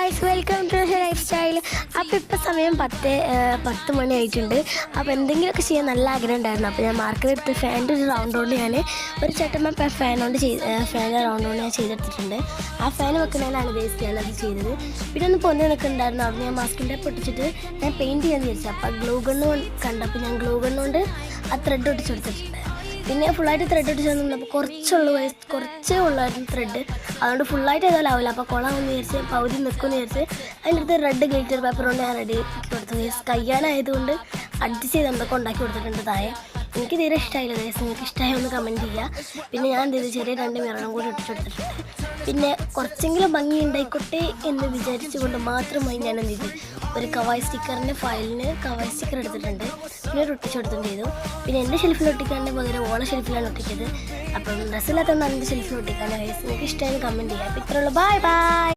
Guys, welcome to lifestyle. അപ്പോൾ ഇപ്പോൾ സമയം 10 മണി ആയിട്ടുണ്ട്. അപ്പോൾ എന്തെങ്കിലുമൊക്കെ ചെയ്യാൻ നല്ല ആഗ്രഹം ഉണ്ടായിരുന്നു. അപ്പോൾ ഞാൻ മാർക്കറ്റെടുത്ത് ഫാൻ്റെ ഒരു റൗണ്ട് കൊണ്ട് ഞാൻ ഒരു ചട്ടമ്മ ഫാൻ്റെ റൗണ്ട് കൊണ്ട് ഞാൻ ചെയ്തെടുത്തിട്ടുണ്ട്. ആ ഫാൻ വെക്കുന്നതിനാണ് ബേസ് ഞാനത് ചെയ്തത്. പിന്നെ ഒന്ന് പൊന്തി നിൽക്കുന്നുണ്ടായിരുന്നു. അവിടെ ഞാൻ മാസ്കിൻ്റെ പൊട്ടിച്ചിട്ട് ഞാൻ പെയിൻറ്റ് ചെയ്യാൻ വിചാരിച്ചു. അപ്പോൾ ഗ്ലൂ ഗണ്ണ് കണ്ടപ്പോൾ ഞാൻ ഗ്ലൂ ഗണ്ണുകൊണ്ട് ആ ത്രെഡ് ഒട്ടിച്ചെടുത്തിട്ടുണ്ട്. പിന്നെ ഫുള്ളായിട്ട് ത്രെഡ് ഒട്ടിച്ച് വന്നപ്പോൾ കുറച്ചേ ഉള്ളായിരുന്നു ത്രെഡ്. അതുകൊണ്ട് ഫുള്ളായിട്ട് ഏതായാലും ആവില്ല. അപ്പോൾ കുളമെന്ന് വിചാരിച്ച് പകുതി നിൽക്കുമെന്ന് വിചാരിച്ച് അതിൻ്റെ അടുത്ത് റെഡ് ഗ്ലിറ്റർ പേപ്പർ കൊണ്ട് ഞാൻ റെഡി കൊടുത്തു. കയ്യാനായതുകൊണ്ട് അഡ്ജസ്റ്റ് ചെയ്ത് എന്തൊക്കെ ഉണ്ടാക്കി കൊടുത്തിട്ടുണ്ട് താഴെ. എനിക്ക് തീരെ ഇഷ്ടമായില്ല ഗൈസ്. നിങ്ങൾക്ക് ഇഷ്ടമായി ഒന്ന് കമൻറ്റ് ചെയ്യുക. പിന്നെ ഞാൻ എന്ത് ചെയ്തു, ചെറിയ 2 മിററും കൂടി ഒട്ടിച്ചെടുത്തിട്ടുണ്ട്. പിന്നെ കുറച്ചെങ്കിലും ഭംഗി ഉണ്ടായിക്കോട്ടെ എന്ന് വിചാരിച്ചുകൊണ്ട് മാത്രമായി ഞാൻ എന്ത് ചെയ്തു, ഒരു കവായ് സ്റ്റിക്കറിൻ്റെ ഫയലിന് കവായ് സ്റ്റിക്കർ എടുത്തിട്ടുണ്ട്. പിന്നെ ഒരു ഒട്ടിച്ചെടുത്തും ചെയ്തു. പിന്നെ എൻ്റെ ഷെൽഫിൽ ഒട്ടിക്കാണ്ട് പകരം ഓള ഷെൽഫിലാണ് ഒട്ടിച്ചത്. അപ്പം ഡ്രസ്സില്ലാത്തതുകൊണ്ട് എൻ്റെ ഷെൽഫിൽ ഒട്ടിക്കാണ്ട് ഗൈസ്. നിങ്ങൾക്ക് ഇഷ്ടമായി കമൻറ്റ് ചെയ്യുക. അപ്പോൾ ഇത്രയുള്ളൂ. Bye by.